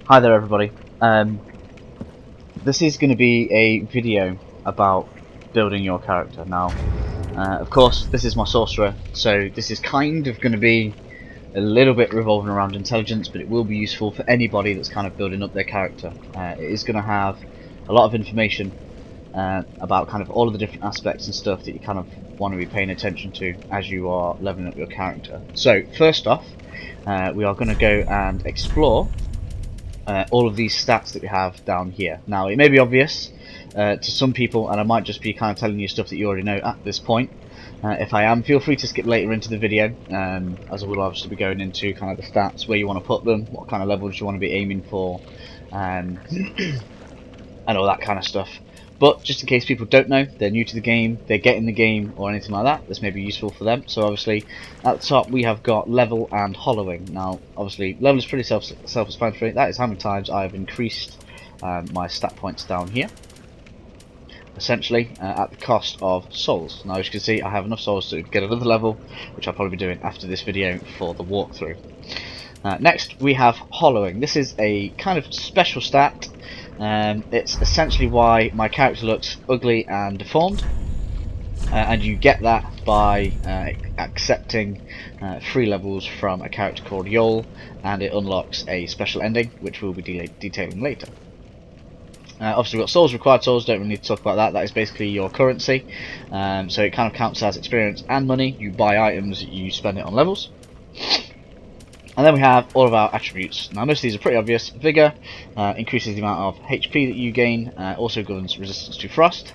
Hi there everybody. This is going to be a video about building your character. Now, of course, this is my sorcerer, so this is kind of going to be a little bit revolving around intelligence, but it will be useful for anybody that's kind of building up their character. It is going to have a lot of information about kind of all of the different aspects and stuff that you kind of want to be paying attention to as you are leveling up your character. So, first off, we are going to go and explore all of these stats that we have down here. Now, it may be obvious to some people, and I might just be kind of telling you stuff that you already know at this point. If I am, feel free to skip later into the video, as I will obviously be going into kind of the stats, where you want to put them, what kind of levels you want to be aiming for, and all that kind of stuff. But just in case people don't know, they're new to the game, they're getting the game or anything like that, this may be useful for them. So obviously at the top we have got level and hollowing. Now obviously level is pretty self-explanatory. That is how many times I have increased my stat points down here, essentially at the cost of souls. Now as you can see, I have enough souls to get another level, which I'll probably be doing after this video for the walkthrough. Next we have hollowing. This is a kind of special stat. It's essentially why my character looks ugly and deformed, and you get that by accepting 3 levels from a character called Yol, and it unlocks a special ending which we'll be detailing later. Obviously we've got souls, required souls, don't really need to talk about that. That is basically your currency, so it kind of counts as experience and money. You buy items, you spend it on levels. And then we have all of our attributes. Now most of these are pretty obvious. Vigor increases the amount of HP that you gain, also governs resistance to frost.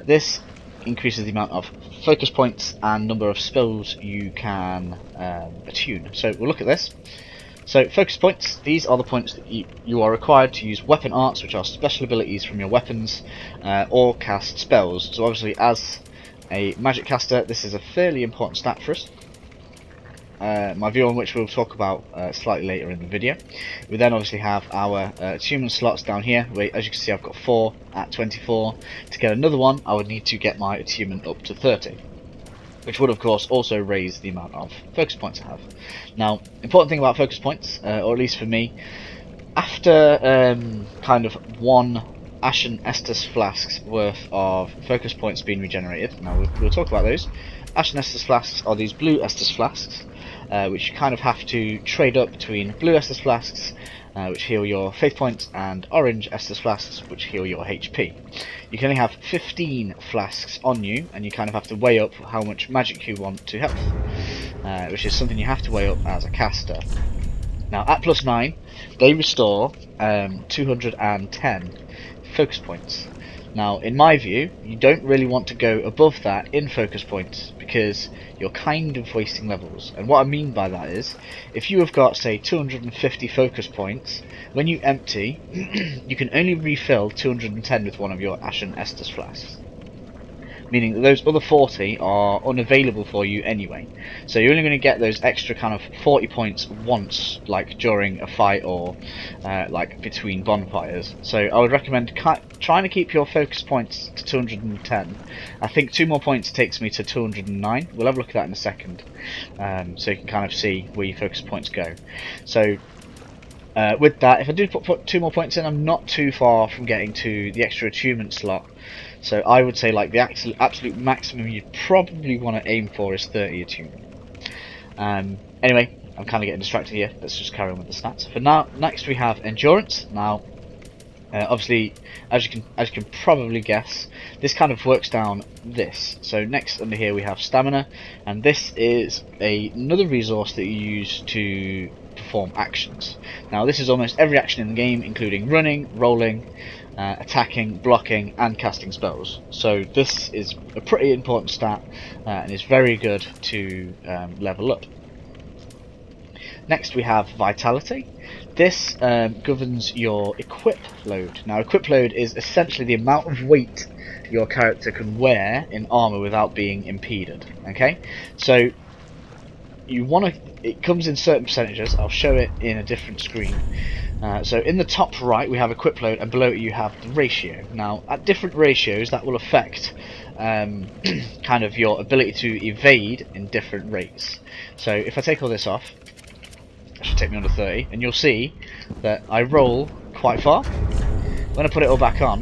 This increases the amount of focus points and number of spells you can attune. So we'll look at this. So focus points, these are the points that you are required to use weapon arts, which are special abilities from your weapons, or cast spells. So obviously as a magic caster, this is a fairly important stat for us. My view on which we'll talk about slightly later in the video. We then obviously have our attunement slots down here, where as you can see I've got 4 at 24. To get another one I would need to get my attunement up to 30, which would of course also raise the amount of focus points I have. Now, important thing about focus points, or at least for me, after kind of 1 Ashen Estus flasks worth of focus points being regenerated, now we'll talk about those. Ashen Estus flasks are these blue Estus flasks, which you kind of have to trade up between blue Estus flasks, which heal your faith points, and orange Estus flasks, which heal your HP. You can only have 15 flasks on you, and you kind of have to weigh up how much magic you want to health, which is something you have to weigh up as a caster. Now at +9, they restore 210 focus points. Now in my view, you don't really want to go above that in focus points, because you're kind of wasting levels. And what I mean by that is, if you have got say 250 focus points, when you empty you can only refill 210 with one of your Ashen Estus flasks, meaning that those other 40 are unavailable for you anyway. So you're only going to get those extra kind of 40 points once, like during a fight or like between bonfires. So I would recommend trying to keep your focus points to 210. I think 2 more points takes me to 209. We'll have a look at that in a second, so you can kind of see where your focus points go. So with that, if I do put 2 more points in, I'm not too far from getting to the extra attunement slot. So I would say like the absolute maximum you'd probably want to aim for is 30 attunement. Anyway, I'm kind of getting distracted here. Let's just carry on with the stats. For now, next we have endurance. Now, obviously, as you can probably guess, this kind of works down this. So next under here we have stamina, and this is another resource that you use to perform actions. Now this is almost every action in the game, including running, rolling, attacking, blocking, and casting spells. So this is a pretty important stat, and is very good to level up. Next we have vitality. This governs your equip load. Now equip load is essentially the amount of weight your character can wear in armor without being impeded. Okay, so you want to. It comes in certain percentages. I'll show it in a different screen. So in the top right we have equip load, and below it you have the ratio. Now at different ratios that will affect kind of your ability to evade in different rates. So if I take all this off, That should take me under 30, and you'll see that I roll quite far. When I put it all back on,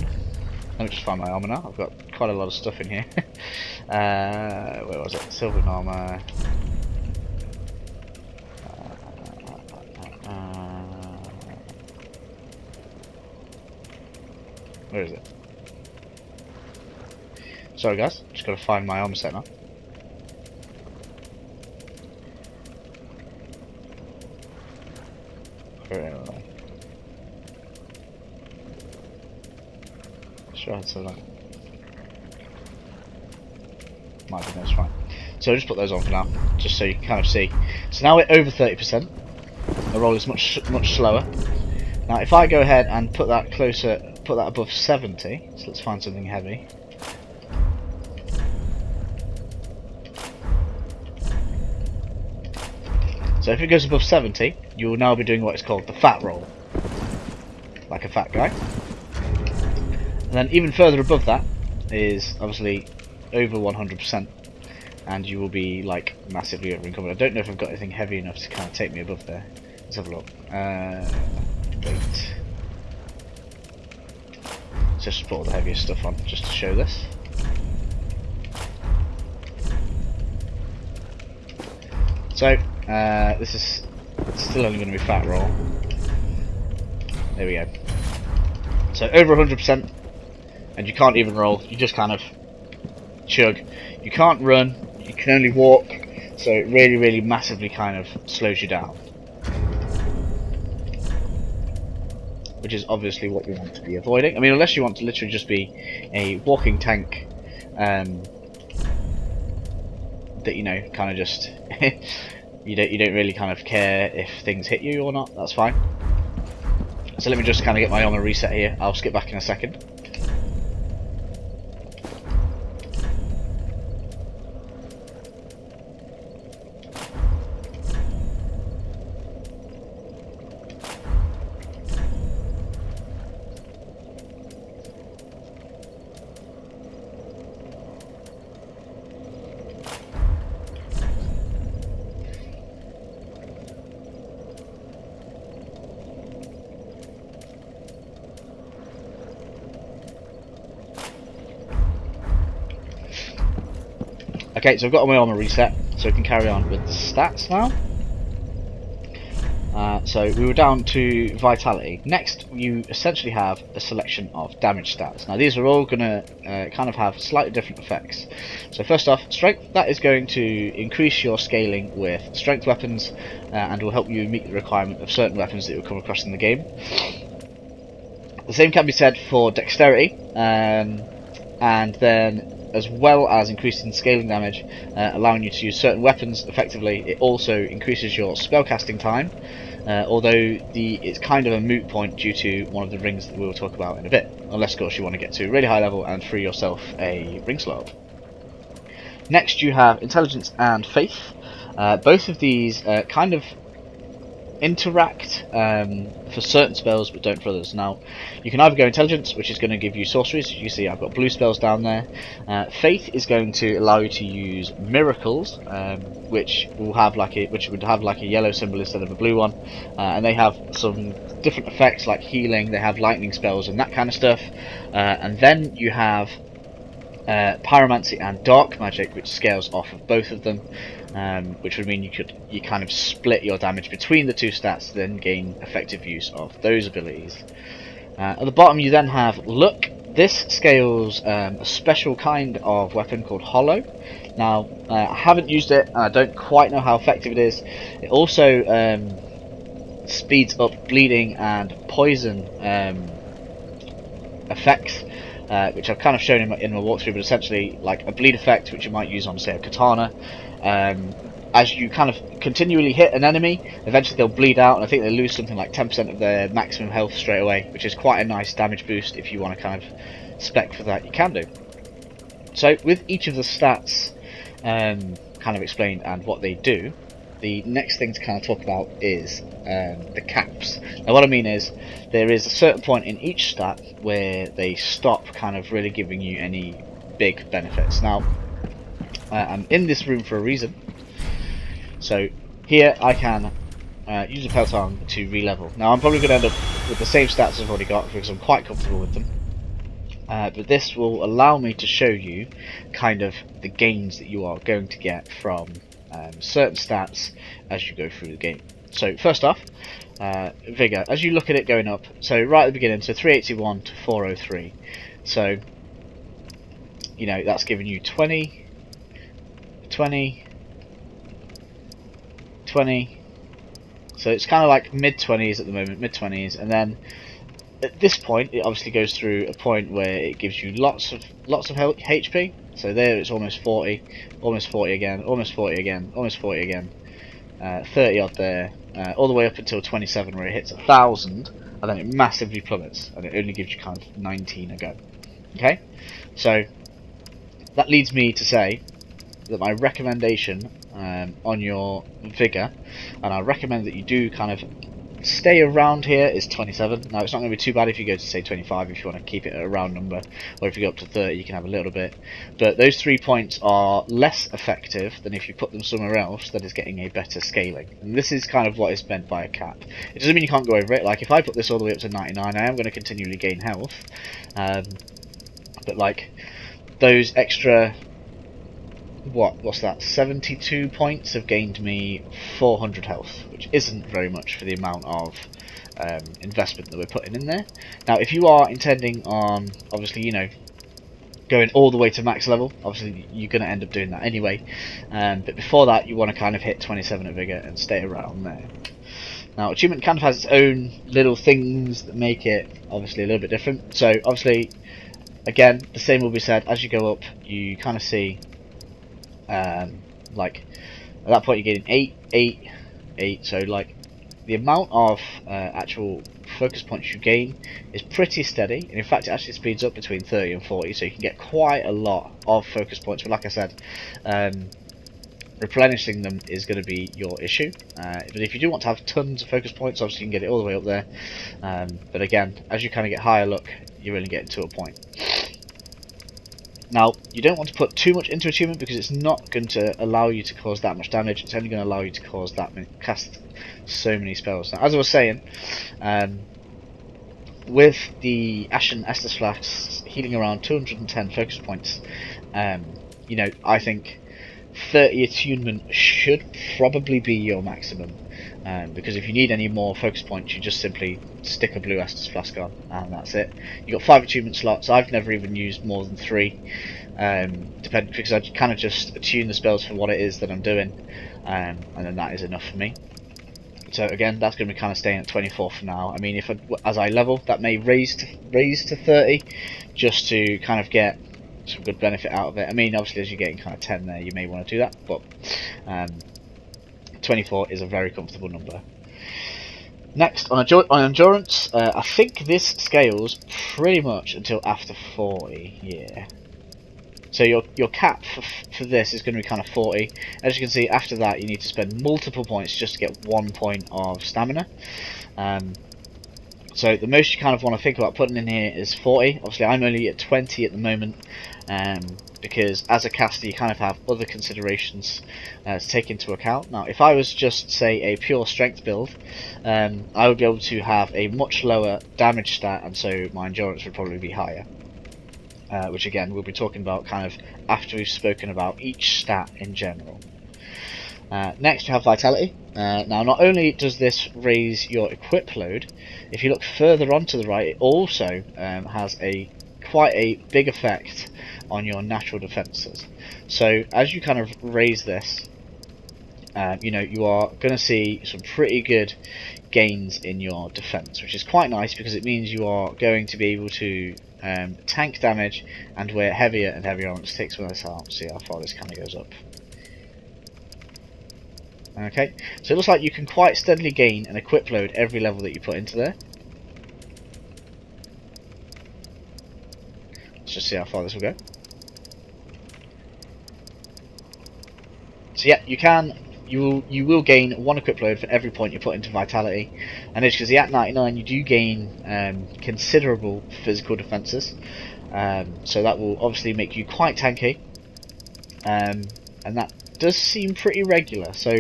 let me just find my armour now. I've got quite a lot of stuff in here. Where was it? Silver armour. Where is it? Sorry guys, just got to find my armor set now. Sure, I'd say that. Might be that's fine. So I'll just put those on for now, just so you can kind of see. So now we're over 30%. The roll is much slower. Now if I go ahead and put that closer, put that above 70, so let's find something heavy. So if it goes above 70, you will now be doing what is called the fat roll, like a fat guy. And then even further above that is obviously over 100%, and you will be like massively over encumbered. I don't know if I've got anything heavy enough to kind of take me above there. Let's have a look. Wait. Let's just put all the heaviest stuff on just to show this. So this is still only going to be fat roll. There we go. So over 100%, and you can't even roll. You just kind of chug. You can't run. You can only walk. So it really massively kind of slows you down, which is obviously what you want to be avoiding. I mean, unless you want to literally just be a walking tank, that you know, kind of just you don't really kind of care if things hit you or not. That's fine. So let me just kind of get my armor reset here. I'll skip back in a second. Okay, so I've got my armor reset, so we can carry on with the stats now. So we were down to vitality. Next, you essentially have a selection of damage stats. Now these are all going to kind of have slightly different effects. So first off, strength. That is going to increase your scaling with strength weapons, and will help you meet the requirement of certain weapons that you'll come across in the game. The same can be said for dexterity, and then as well as increasing scaling damage, allowing you to use certain weapons effectively. It also increases your spellcasting time, although it's kind of a moot point due to one of the rings that we will talk about in a bit, unless of course you want to get to a really high level and free yourself a ring slot. Next you have intelligence and faith. Both of these kind of interact for certain spells but don't for others. Now you can either go intelligence, which is going to give you sorceries. You see I've got blue spells down there. Faith is going to allow you to use miracles, which would have like a yellow symbol instead of a blue one, and they have some different effects like healing. They have lightning spells and that kind of stuff, and then you have pyromancy and dark magic, which scales off of both of them, which would mean you kind of split your damage between the two stats to then gain effective use of those abilities. At the bottom you then have luck. This scales a special kind of weapon called hollow. Now I haven't used it and I don't quite know how effective it is. It also speeds up bleeding and poison effects, which I've kind of shown in my walkthrough, but essentially like a bleed effect which you might use on, say, a katana. As you kind of continually hit an enemy, eventually they'll bleed out, and I think they lose something like 10% of their maximum health straight away, which is quite a nice damage boost. If you want to kind of spec for that, you can do. So with each of the stats kind of explained and what they do, the next thing to kind of talk about is the caps. Now what I mean is, there is a certain point in each stat where they stop kind of really giving you any big benefits. Now I'm in this room for a reason. So here I can use a peloton to re-level. Now I'm probably going to end up with the same stats I've already got because I'm quite comfortable with them. But this will allow me to show you kind of the gains that you are going to get from certain stats as you go through the game. So first off, Vigor, as you look at it going up, so right at the beginning, so 381 to 403, so you know that's giving you 20, 20, 20, so it's kind of like mid-20s at the moment, mid-20s, and then at this point it obviously goes through a point where it gives you lots of HP, so there it's almost 40, almost 40 again, almost 40 again, almost 40 again, 30 odd there, all the way up until 27 where it hits 1,000, and then it massively plummets, and it only gives you kind of 19 a go. Okay, so that leads me to say that my recommendation on your Vigor, and I recommend that you do kind of stay around here, is 27. Now it's not going to be too bad if you go to say 25 if you want to keep it at a round number, or if you go up to 30 you can have a little bit, but those 3 points are less effective than if you put them somewhere else that is getting a better scaling, and this is kind of what is meant by a cap. It doesn't mean you can't go over it. Like if I put this all the way up to 99, I am going to continually gain health, but like those extra, what's that, 72 points have gained me 400 health, which isn't very much for the amount of investment that we're putting in there. Now if you are intending on, obviously, you know, going all the way to max level, obviously you're going to end up doing that anyway, but before that you want to kind of hit 27 at Vigor and stay around there. Now achievement kind of has its own little things that make it obviously a little bit different, so obviously again the same will be said, as you go up you kind of see like at that point you're getting 8, 8, 8, so like the amount of actual focus points you gain is pretty steady, and in fact it actually speeds up between 30 and 40, so you can get quite a lot of focus points, but like I said, replenishing them is going to be your issue, but if you do want to have tons of focus points, obviously you can get it all the way up there, but again, as you kind of get higher luck, you're only getting to a point. Now, you don't want to put too much into achievement because it's not going to allow you to cause that much damage. It's only going to allow you to cause that many, cast so many spells. Now, as I was saying, with the Ashen Estus Flasks healing around 210 focus points, you know, I think 30 attunement should probably be your maximum. Because if you need any more focus points, you just simply stick a blue Estus Flask on, and that's it. You've got 5 attunement slots. I've never even used more than 3, because I kind of just attune the spells for what it is that I'm doing, and then that is enough for me. So again, that's going to be kind of staying at 24 for now. I mean, if as I level, that may raise to 30, just to kind of get some good benefit out of it. I mean, obviously as you're getting kind of 10 there, you may want to do that, but 24 is a very comfortable number. Next, on endurance, I think this scales pretty much until after 40, yeah. So your cap for this is going to be kind of 40. As you can see, after that you need to spend multiple points just to get 1 point of stamina. So the most you kind of want to think about putting in here is 40. Obviously I'm only at 20 at the moment, because as a caster you kind of have other considerations to take into account. Now if I was just, say, a pure strength build, I would be able to have a much lower damage stat, and so my endurance would probably be higher. Which again we'll be talking about kind of after we've spoken about each stat in general. Next we have Vitality. Now not only does this raise your equip load, if you look further on to the right, it also has quite a big effect on your natural defences. So as you kind of raise this, you know, you are going to see some pretty good gains in your defense, which is quite nice because it means you are going to be able to tank damage and wear heavier and heavier armor sticks with this arm. See how far this kind of goes up. Okay, so it looks like you can quite steadily gain an equip load every level that you put into there. Let's just see how far this will go. So yeah, you will gain 1 equip load for every point you put into Vitality, and as you can see at 99 you do gain considerable physical defences, so that will obviously make you quite tanky, and that does seem pretty regular. So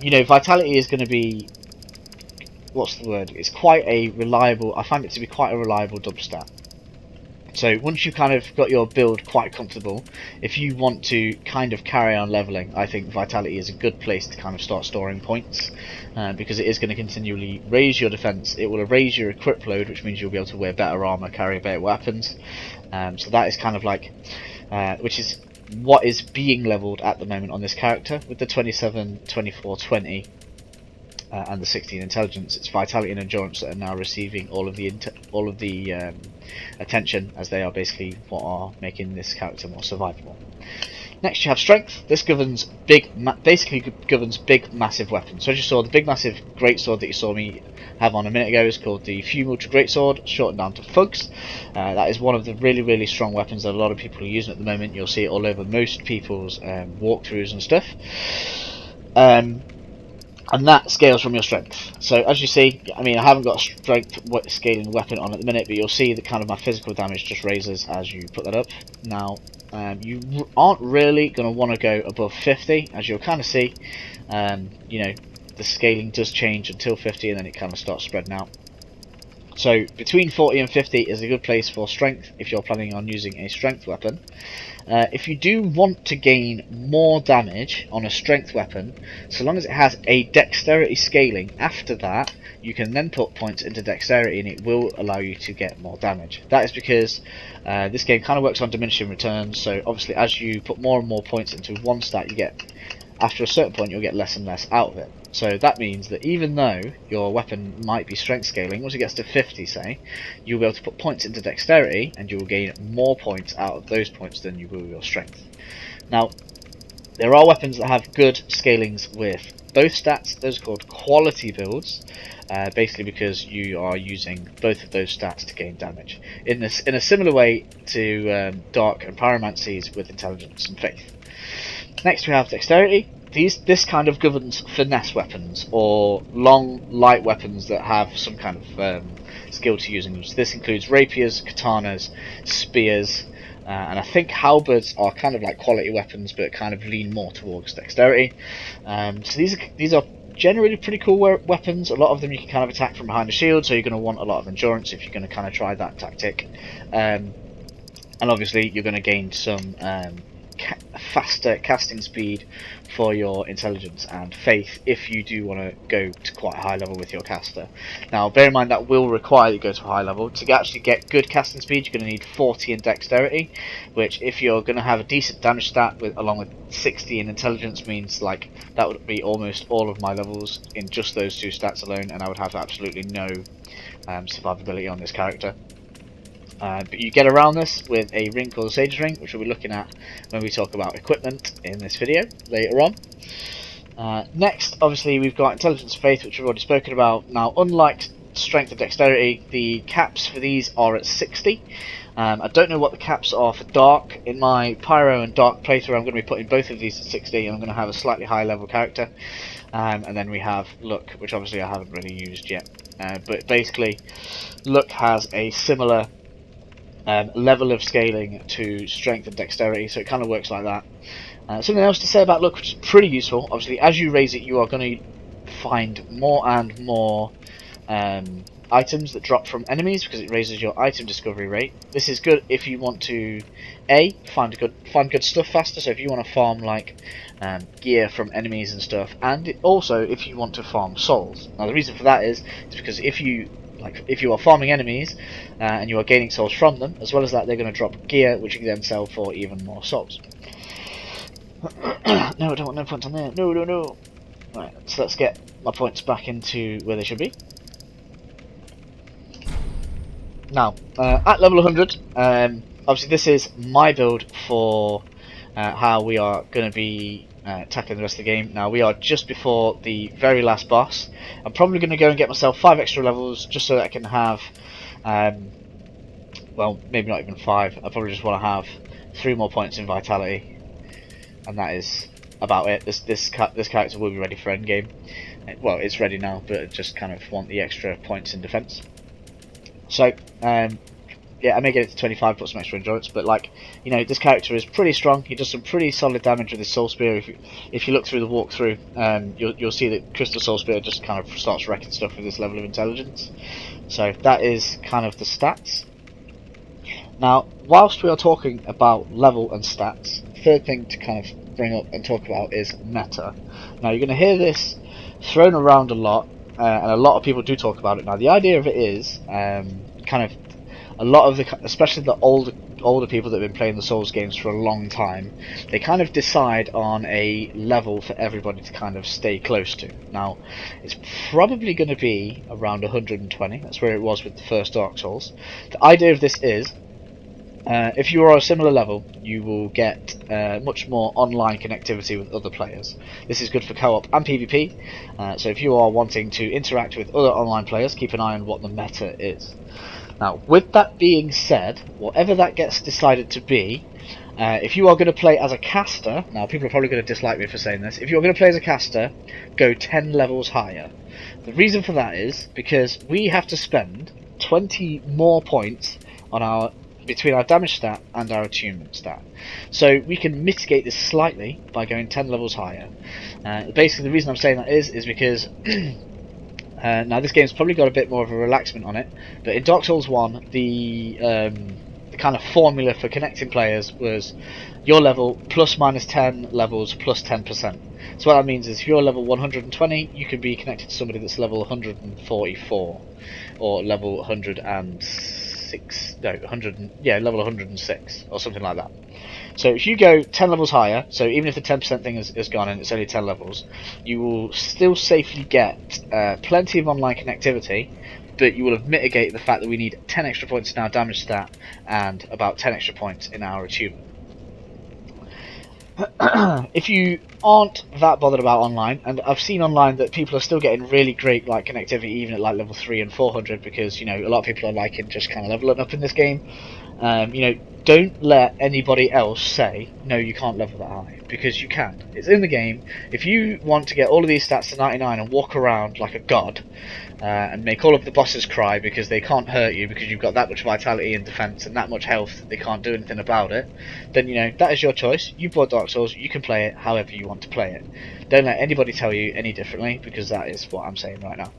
You know, vitality is going to be, what's the word? It's quite a reliable. I find it to be quite a reliable double stat. So once you kind of got your build quite comfortable, if you want to kind of carry on leveling, I think vitality is a good place to kind of start storing points, because it is going to continually raise your defense. It will raise your equip load, which means you'll be able to wear better armor, carry better weapons. So that is kind of like, which is what is being leveled at the moment on this character with the 27, 24, 20. And the 16 intelligence. It's vitality and endurance that are now receiving all of the attention, as they are basically what are making this character more survivable. Next, you have strength. This governs basically governs big, massive weapons. So as you saw, the big, massive greatsword that you saw me have on a minute ago is called the Fume Ultra Greatsword, shortened down to Fugs. That is one of the really, really strong weapons that a lot of people are using at the moment. You'll see it all over most people's walkthroughs and stuff. And that scales from your strength. So as you see, I mean, I haven't got a strength scaling weapon on at the minute, but you'll see that kind of my physical damage just raises as you put that up. Now, you aren't really going to want to go above 50, as you'll kind of see. You know, the scaling does change until 50, and then it kind of starts spreading out. So between 40 and 50 is a good place for strength if you're planning on using a strength weapon. If you do want to gain more damage on a strength weapon, so long as it has a dexterity scaling after that, you can then put points into dexterity and it will allow you to get more damage. That is because this game kind of works on diminishing returns, so obviously as you put more and more points into one stat, you get, after a certain point, you'll get less and less out of it. So that means that even though your weapon might be strength scaling, once it gets to 50, say, you'll be able to put points into dexterity, and you will gain more points out of those points than you will your strength. Now, there are weapons that have good scalings with both stats. Those are called quality builds, basically because you are using both of those stats to gain damage. In a similar way to Dark and Pyromancies with intelligence and faith. Next we have dexterity. This kind of governs finesse weapons, or long, light weapons that have some kind of skill to using. So this includes rapiers, katanas, spears, and I think halberds are kind of like quality weapons, but kind of lean more towards dexterity. So these are generally pretty cool weapons. A lot of them you can kind of attack from behind a shield, so you're going to want a lot of endurance if you're going to kind of try that tactic. And obviously you're going to gain some faster casting speed for your intelligence and faith if you do want to go to quite a high level with your caster. Now bear in mind that will require you to go to a high level. To actually get good casting speed, you're going to need 40 in dexterity, which if you're going to have a decent damage stat along with 60 in intelligence, means like that would be almost all of my levels in just those two stats alone, and I would have absolutely no survivability on this character. But you get around this with a ring called the Sage's Ring, which we'll be looking at when we talk about equipment in this video later on. Next, obviously, we've got Intelligence and Faith, which we've already spoken about. Now, unlike Strength and Dexterity, the caps for these are at 60. I don't know what the caps are for Dark. In my Pyro and Dark playthrough, I'm going to be putting both of these at 60, and I'm going to have a slightly higher level character. And then we have Luck, which obviously I haven't really used yet. But basically, Luck has a similar level of scaling to strength and dexterity, so it kind of works like that. Something else to say about Luck, which is pretty useful. Obviously, as you raise it, you are going to find more and more items that drop from enemies, because it raises your item discovery rate. This is good if you want to find good stuff faster. So if you want to farm like gear from enemies and stuff, and also if you want to farm souls. Now the reason for that is because if you are farming enemies and you are gaining souls from them, as well as that, they're going to drop gear, which you can then sell for even more souls. No, I don't want no points on there. No. Right, so let's get my points back into where they should be. Now, at level 100, obviously this is my build for how we are going to be tackling the rest of the game. Now we are just before the very last boss. I'm probably going to go and get myself 5 extra levels just so that I can have, well, maybe not even 5. I probably just want to have 3 more points in vitality, and that is about it. This character will be ready for endgame. Well, it's ready now, but I just kind of want the extra points in defense. So yeah, I may get it to 25, put some extra endurance, but like, you know, this character is pretty strong. He does some pretty solid damage with his soul spear. If you look through the walkthrough, you'll see that crystal soul spear just kind of starts wrecking stuff with this level of intelligence. So that is kind of the stats. Now, whilst we are talking about level and stats, the third thing to kind of bring up and talk about is meta. Now, you're going to hear this thrown around a lot, and a lot of people do talk about it. Now, the idea of it is kind of a lot of the, especially the older people that have been playing the Souls games for a long time, they kind of decide on a level for everybody to kind of stay close to. Now, it's probably going to be around 120. That's where it was with the first Dark Souls. The idea of this is, if you are a similar level, you will get much more online connectivity with other players. This is good for co-op and PvP, so if you are wanting to interact with other online players, keep an eye on what the meta is. Now, with that being said, whatever that gets decided to be, if you are going to play as a caster, now people are probably going to dislike me for saying this, if you're going to play as a caster, go 10 levels higher. The reason for that is because we have to spend 20 more points on between our damage stat and our attunement stat. So we can mitigate this slightly by going 10 levels higher. Basically the reason I'm saying that is because now this game's probably got a bit more of a relaxment on it, but in Dark Souls 1 the kind of formula for connecting players was your level plus minus 10 levels plus 10%. So what that means is if you're level 120, you can be connected to somebody that's level 144 or level 106, no, level 106 or something like that. So if you go 10 levels higher, so even if the 10% thing is gone and it's only 10 levels, you will still safely get plenty of online connectivity, but you will have mitigated the fact that we need 10 extra points in our damage stat and about 10 extra points in our attunement. If you aren't that bothered about online, and I've seen online that people are still getting really great like connectivity even at like level 3 and 400, because you know a lot of people are liking just kind of leveling up in this game. You know, don't let anybody else say no, you can't level that high, because you can. It's in the game. If you want to get all of these stats to 99 and walk around like a god and make all of the bosses cry because they can't hurt you because you've got that much vitality and defense and that much health that they can't do anything about it, then you know that is your choice. You bought Dark Souls, you can play it however you want to play it. Don't let anybody tell you any differently, because that is what I'm saying right now.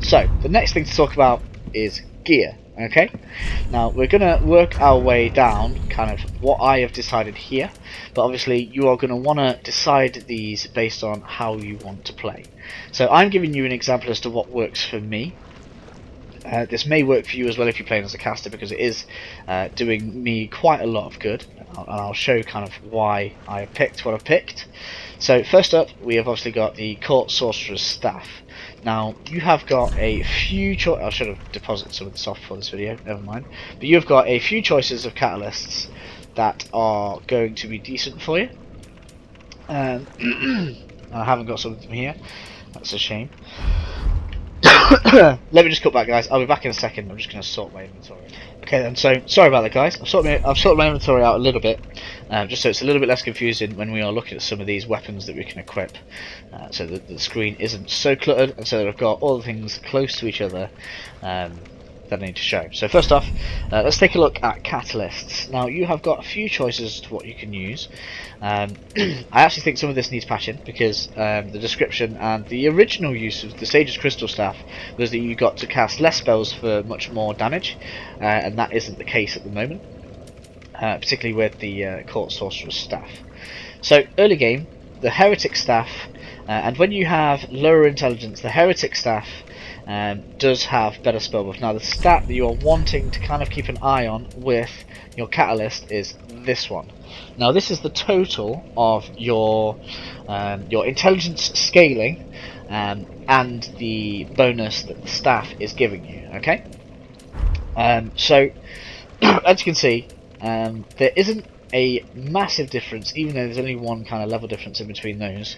So, the next thing to talk about is gear, okay? Now, we're going to work our way down, kind of what I have decided here, but obviously you are going to want to decide these based on how you want to play. So, I'm giving you an example as to what works for me. This may work for you as well if you're playing as a caster, because it is doing me quite a lot of good, and I'll show kind of why I picked what I picked. So, first up, we have obviously got the Court Sorcerer's Staff. Now, you have got a few choices. I should have deposited some of this off for this video, never mind. But you've got a few choices of catalysts that are going to be decent for you. I haven't got some of them here. That's a shame. Let me just cut back, guys. I'll be back in a second. I'm just going to sort my inventory. Okay then, so sorry about that, guys. I've sorted my inventory out a little bit, just so it's a little bit less confusing when we are looking at some of these weapons that we can equip, so that the screen isn't so cluttered, and so that I've got all the things close to each other that I need to show. So first off, let's take a look at catalysts. Now, you have got a few choices as to what you can use. I actually think some of this needs patching, because the description and the original use of the Sage's Crystal Staff was that you got to cast less spells for much more damage, and that isn't the case at the moment, particularly with the Court Sorcerer's Staff. So early game, the Heretic Staff, and when you have lower intelligence, the Heretic Staff does have better spell buff. Now, the stat that you are wanting to kind of keep an eye on with your catalyst is this one. Now, this is the total of your intelligence scaling and the bonus that the staff is giving you. Okay, so as you can see, there isn't a massive difference, even though there's only one kind of level difference in between those.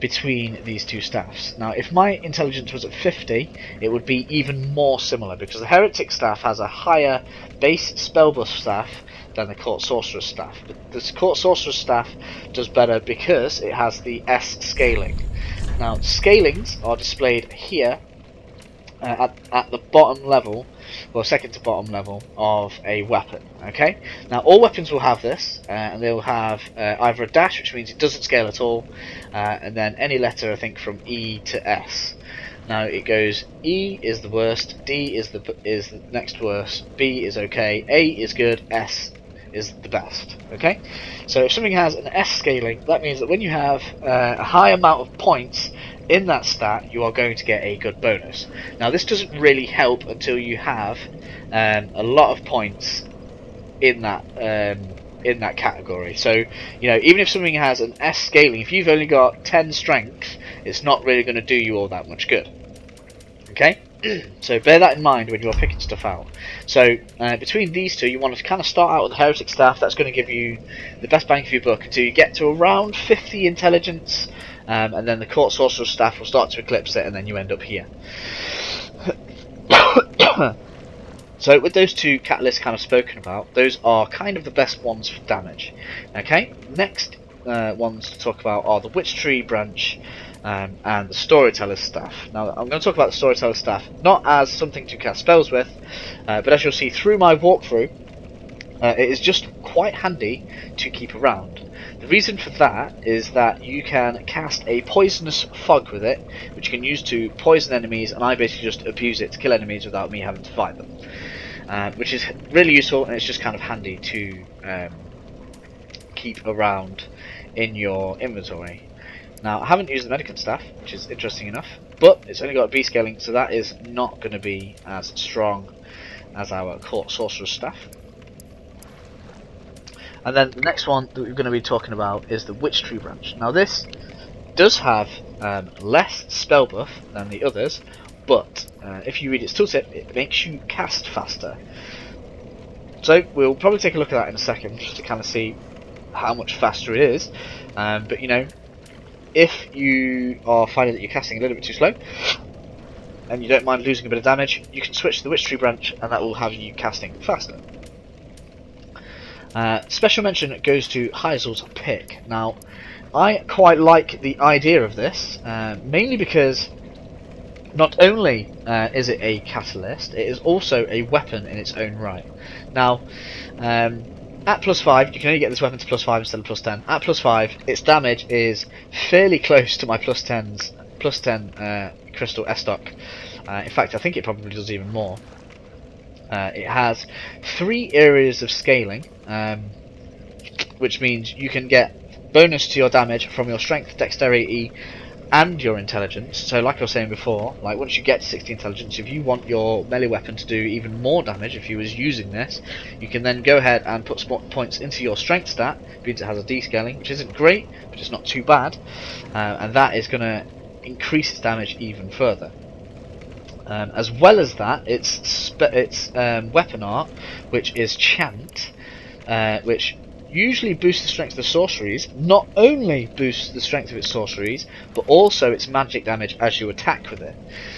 Between these two staffs. Now, if my intelligence was at 50, it would be even more similar, because the Heretic Staff has a higher base spell buff staff than the Court Sorcerer's Staff. But the Court Sorcerer's Staff does better because it has the S scaling. Now, scalings are displayed here at the bottom level, or second to bottom level of a weapon. Okay, now all weapons will have this, and they'll have either a dash, which means it doesn't scale at all, and then any letter, I think, from E to S. Now it goes E is the worst, D is the next worst, B is okay, A is good, S is the best. Okay, so if something has an S scaling, that means that when you have a high amount of points in that stat, you are going to get a good bonus. Now this doesn't really help until you have a lot of points in that category. So you know, even if something has an S scaling, if you've only got 10 strength, it's not really going to do you all that much good. Okay, so bear that in mind when you're picking stuff out. So between these two, you want to kind of start out with the Heretic Staff. That's going to give you the best bang for your buck until you get to around 50 intelligence, and then the Court Sorcerer's Staff will start to eclipse it, and then you end up here. So with those two catalysts kind of spoken about, those are kind of the best ones for damage. Okay, next ones to talk about are the Witch Tree Branch and the Storyteller's Staff. Now I'm going to talk about the Storyteller's Staff not as something to cast spells with, but as you'll see through my walkthrough, it is just quite handy to keep around. The reason for that is that you can cast a poisonous fog with it, which you can use to poison enemies, and I basically just abuse it to kill enemies without me having to fight them, which is really useful, and it's just kind of handy to keep around in your inventory. Now I haven't used the Medicant Staff, which is interesting enough, but it's only got a B scaling, so that is not going to be as strong as our Court Sorcerer's Staff. And then the next one that we're going to be talking about is the Witch Tree Branch. Now this does have less spell buff than the others, but if you read its tooltip, it makes you cast faster. So we'll probably take a look at that in a second, just to kind of see how much faster it is. But you know, if you are finding that you're casting a little bit too slow, and you don't mind losing a bit of damage, you can switch to the Witch Tree Branch, and that will have you casting faster. Special mention goes to Heisel's Pick. Now, I quite like the idea of this, mainly because not only is it a catalyst, it is also a weapon in its own right. Now, at +5, you can only get this weapon to +5 instead of +10. At +5, its damage is fairly close to my +10 Crystal S-Stock. In fact, I think it probably does even more. It has 3 areas of scaling, which means you can get bonus to your damage from your strength, dexterity, and your intelligence. So like I was saying before, like once you get to 60 intelligence, if you want your melee weapon to do even more damage, if you was using this, you can then go ahead and put points into your strength stat, because it has a D scaling, which isn't great, but it's not too bad, and that is going to increase its damage even further. As well as that, its weapon art, which is Chant, which usually boosts the strength of the sorceries, not only boosts the strength of its sorceries, but also its magic damage as you attack with it.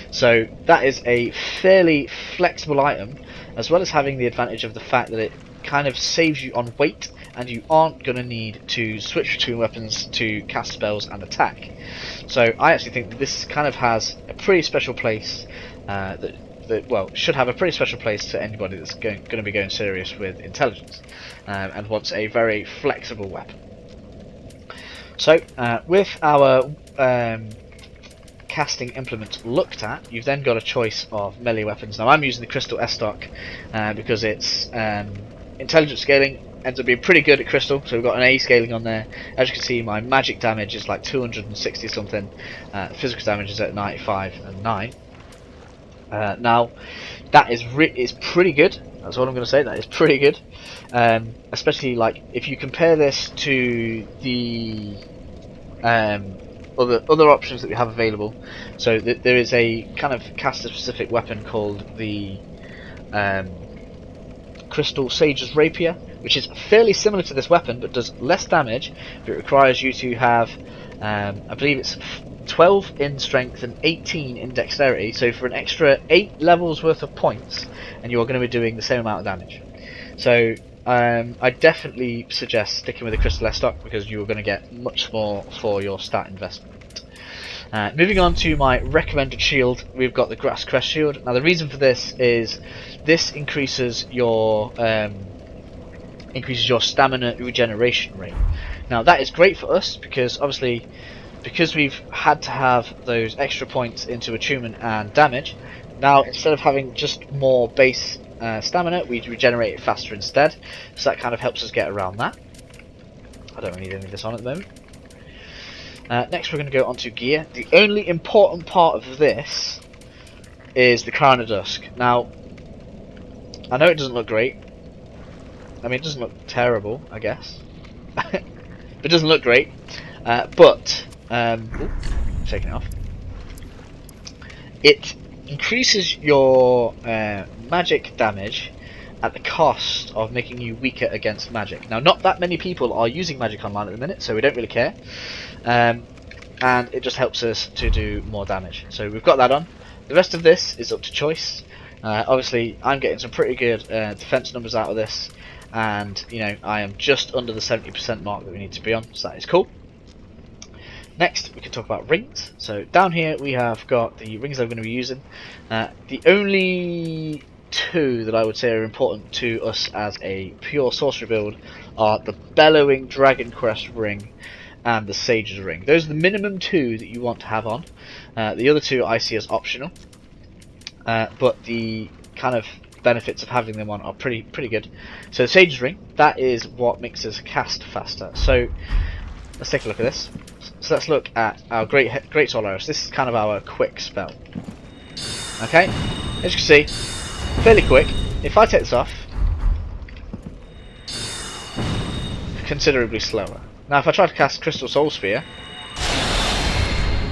So that is a fairly flexible item, as well as having the advantage of the fact that it kind of saves you on weight, and you aren't going to need to switch between weapons to cast spells and attack. So I actually think that this kind of has a pretty special place, well, should have a pretty special place to anybody that's going to be going serious with intelligence, and wants a very flexible weapon. So with our casting implements looked at, you've then got a choice of melee weapons. Now I'm using the Crystal S-Stock because its intelligence scaling ends up being pretty good at Crystal, so we've got an A scaling on there. As you can see, my magic damage is like 260 something, physical damage is at 95 and 9. Now that is pretty good. That's all I'm going to say. That is pretty good, especially like if you compare this to the other options that we have available. So there is a kind of caster specific weapon called the Crystal Sage's Rapier, which is fairly similar to this weapon but does less damage, but it requires you to have I believe it's 12 in strength and 18 in dexterity, so for an extra 8 levels worth of points, and you are going to be doing the same amount of damage. So I definitely suggest sticking with the Crystal S-Stock, because you are going to get much more for your stat investment. Moving on to my recommended shield, we've got the Crest shield. Now the reason for this is this increases your stamina regeneration rate. Now that is great for us because obviously because we've had to have those extra points into attunement and damage, now instead of having just more base stamina, we regenerate it faster instead. So that kind of helps us get around that. I don't really need any of this on at the moment. Next we're going to go on to gear. The only important part of this is the Crown of Dusk. Now, I know it doesn't look great. I mean, it doesn't look terrible, I guess. It doesn't look great. Taking it off. It increases your magic damage at the cost of making you weaker against magic. Now, not that many people are using magic online at the minute, so we don't really care. And it just helps us to do more damage. So we've got that on. The rest of this is up to choice. Obviously, I'm getting some pretty good defense numbers out of this, and you know I am just under the 70% mark that we need to be on, so that is cool. Next, we can talk about rings. So down here we have got the rings that I'm going to be using. The only two that I would say are important to us as a pure sorcery build are the Bellowing Dragon Crest ring and the Sage's ring. Those are the minimum two that you want to have on. The other two I see as optional, but the kind of benefits of having them on are pretty good. So the Sage's ring, that is what makes us cast faster. So let's take a look at this. So let's look at our Great Soul Arrows. This is kind of our quick spell. Okay, as you can see, fairly quick. If I take this off, considerably slower. Now if I try to cast Crystal Soul Sphere,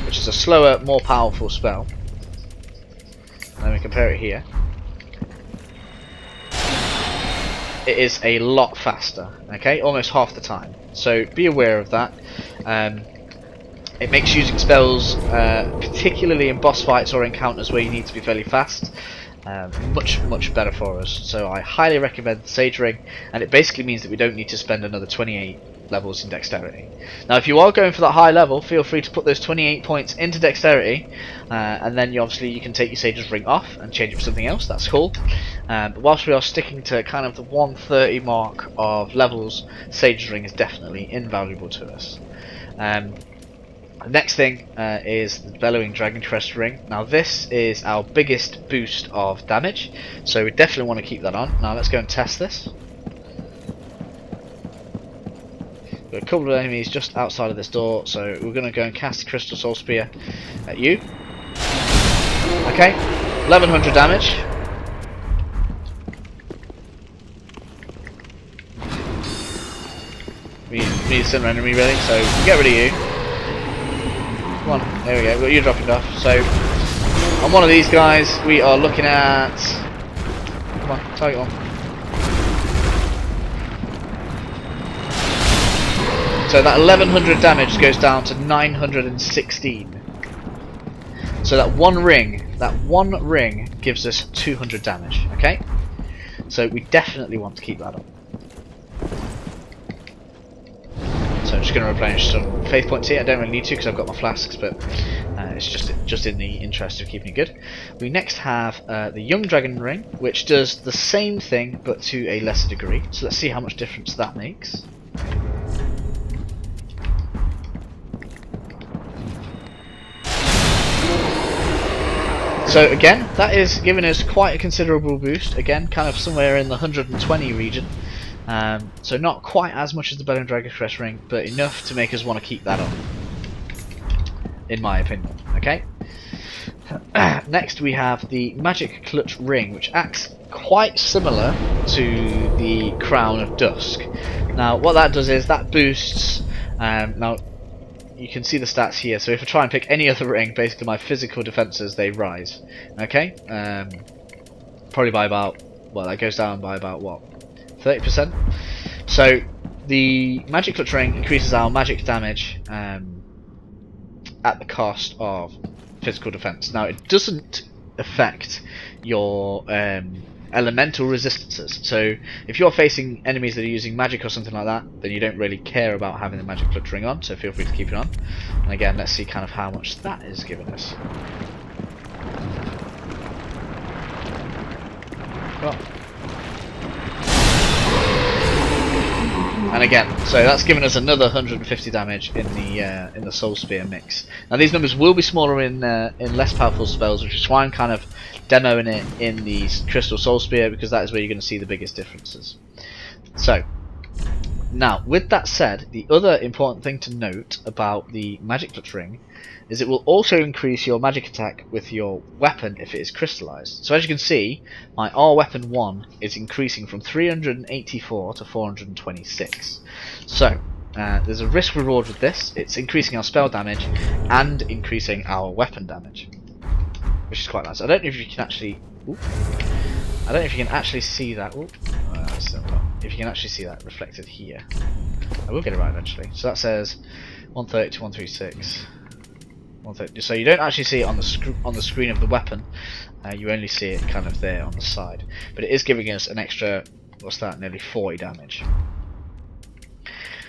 which is a slower, more powerful spell, let me compare it here, it is a lot faster, okay, almost half the time. So be aware of that. It makes using spells, particularly in boss fights or encounters where you need to be fairly fast, much better for us. So I highly recommend the Sage Ring, and it basically means that we don't need to spend another 28 levels in dexterity. Now if you are going for that high level, feel free to put those 28 points into dexterity, and then you can take your Sage's Ring off and change it for something else. That's cool. But whilst we are sticking to kind of the 130 mark of levels, Sage's Ring is definitely invaluable to us. The next thing is the Bellowing Dragon Crest ring. Now this is our biggest boost of damage, so we definitely want to keep that on. Now let's go and test this. Got a couple of enemies just outside of this door, so we're going to go and cast the Crystal Soul Spear at you. Okay, 1100 damage. We need a similar enemy really, so get rid of you. Come on, there we go, you're dropping off. So, on one of these guys, we are looking at... Come on, target one. So that 1100 damage goes down to 916. So that one ring gives us 200 damage, okay? So we definitely want to keep that on. So I'm just going to replenish some faith points here. I don't really need to because I've got my flasks, but it's just in the interest of keeping it good. We next have the Young Dragon Ring, which does the same thing but to a lesser degree. So let's see how much difference that makes. So again, that is giving us quite a considerable boost. Again, kind of somewhere in the 120 region. So not quite as much as the Bellowing Dragon Crest ring, but enough to make us want to keep that on, in my opinion. Okay. Next we have the Magic Clutch ring, which acts quite similar to the Crown of Dusk. Now what that does is that boosts. Now you can see the stats here. So if I try and pick any other ring, basically my physical defenses, they rise. Okay. Probably by about, well, that goes down by about what, 30%. So the Magic Clutch ring increases our magic damage at the cost of physical defense. Now it doesn't affect your elemental resistances. So if you're facing enemies that are using magic or something like that, then you don't really care about having the magic cluttering on, so feel free to keep it on. And again, let's see kind of how much that is giving us. Well, and again, so that's given us another 150 damage in the Soul Spear mix. Now these numbers will be smaller in less powerful spells, which is why I'm kind of demoing it in the Crystal Soul Spear, because that is where you're going to see the biggest differences. So, now with that said, the other important thing to note about the Magic Clutch Ring is it will also increase your magic attack with your weapon if it is crystallized. So as you can see, my R weapon 1 is increasing from 384 to 426. So there's a risk reward with this. It's increasing our spell damage and increasing our weapon damage, which is quite nice. I don't know if you can actually I don't know if you can actually see that. If you can actually see that reflected here. I will get it right eventually. So that says 130 to 136. So you don't actually see it on the screen of the weapon. You only see it kind of there on the side. But it is giving us an extra, what's that, nearly 40 damage.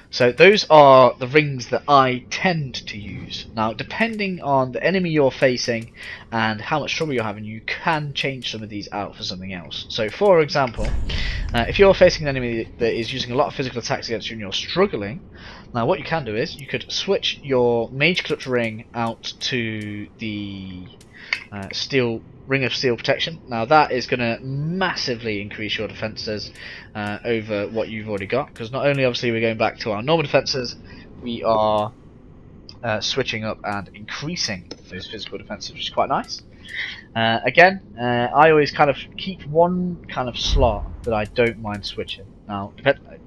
So those are the rings that I tend to use. Now, depending on the enemy you're facing and how much trouble you're having, you can change some of these out for something else. So for example, if you're facing an enemy that is using a lot of physical attacks against you and you're struggling, now what you can do is you could switch your Mage Clutch ring out to the Ring of Steel Protection. Now that is going to massively increase your defences over what you've already got, because not only obviously we're going back to our normal defences, we are switching up and increasing those physical defences, which is quite nice. Again, I always kind of keep one kind of slot that I don't mind switching. Now,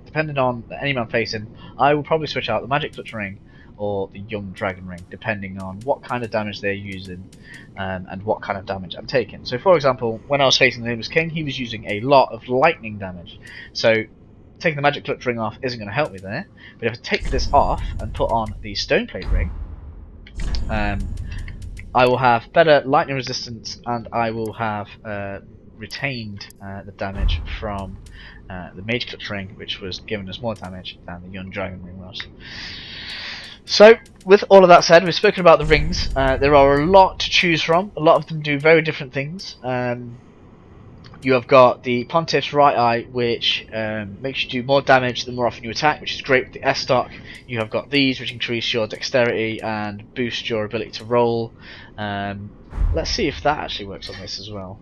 depending on the enemy I'm facing, I will probably switch out the Magic Clutch Ring or the Young Dragon Ring, depending on what kind of damage they're using and what kind of damage I'm taking. So for example, when I was facing the Nameless King, he was using a lot of lightning damage. So taking the Magic Clutch Ring off isn't going to help me there, but if I take this off and put on the Stoneplate Ring, I will have better lightning resistance, and I will have retained the damage from the Mage Clutch Ring, which was giving us more damage than the Young Dragon Ring was. So, with all of that said, we've spoken about the rings. There are a lot to choose from. A lot of them do very different things. You have got the Pontiff's Right Eye, which makes you do more damage the more often you attack, which is great with the S-Stock. You have got these, which increase your dexterity and boost your ability to roll. Let's see if that actually works on this as well.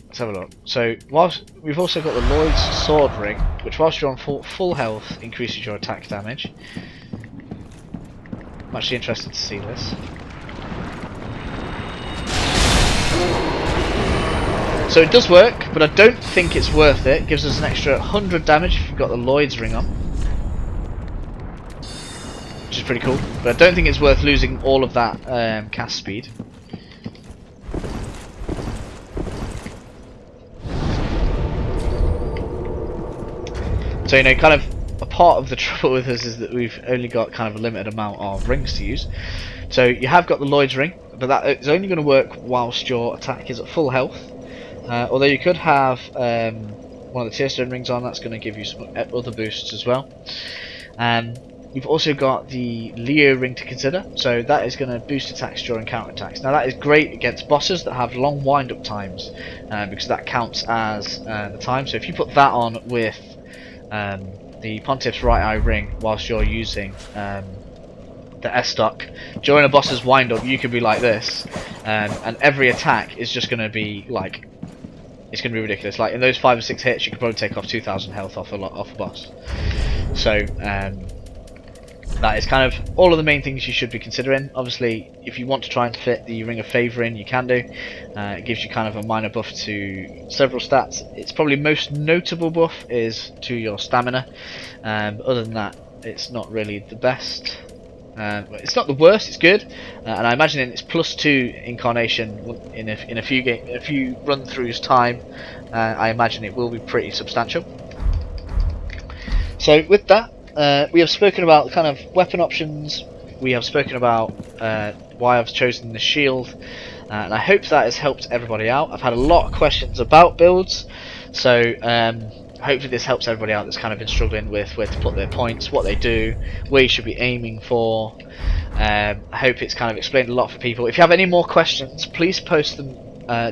Let's have a look. So, whilst we've also got the Lloyd's Sword Ring, which whilst you're on full health, increases your attack damage. I'm actually interested to see this. So it does work, but I don't think it's worth it. It gives us an extra 100 damage if you've got the Lloyd's Ring on, which is pretty cool. But I don't think it's worth losing all of that cast speed. So, you know, kind of a part of the trouble with us is that we've only got kind of a limited amount of rings to use. So you have got the Lloyd's Ring, but that is only going to work whilst your attack is at full health. Although you could have one of the Tearstone rings on, that's going to give you some other boosts as well. You've also got the Leo Ring to consider, so that is going to boost attacks during counter attacks. Now that is great against bosses that have long wind up times, because that counts as the time. So if you put that on with the Pontiff's Right Eye Ring whilst you're using the S-Stock, during a boss's wind up you could be like this, and every attack is just going to be like, it's going to be ridiculous. Like in those 5 or 6 hits you could probably take off 2,000 health off a boss. So that is kind of all of the main things you should be considering. Obviously, if you want to try and fit the Ring of Favour in, you can do. It gives you kind of a minor buff to several stats. Its probably most notable buff is to your stamina. Other than that, it's not really the best. It's not the worst. It's good, and I imagine in its +2 incarnation in a few run-throughs time, I imagine it will be pretty substantial. So with that, we have spoken about kind of weapon options. We have spoken about why I've chosen the shield. and I hope that has helped everybody out. I've had a lot of questions about builds, so hopefully this helps everybody out that's kind of been struggling with where to put their points, what they do, where you should be aiming for. I hope it's kind of explained a lot for people. If you have any more questions, please post them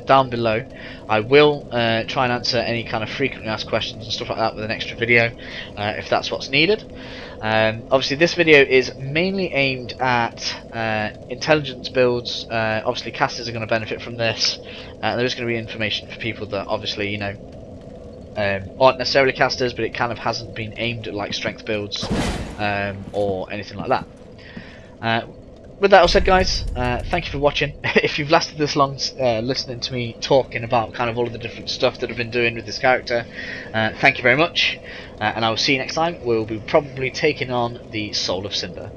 down below. I will try and answer any kind of frequently asked questions and stuff like that with an extra video if that's what's needed. Obviously this video is mainly aimed at intelligence builds. Obviously casters are going to benefit from this. There is going to be information for people that obviously, you know, aren't necessarily casters, but it kind of hasn't been aimed at like strength builds or anything like that. With that all said, guys, thank you for watching. If you've lasted this long listening to me talking about kind of all of the different stuff that I've been doing with this character, thank you very much, and I will see you next time. We'll be probably taking on the Soul of Cinder.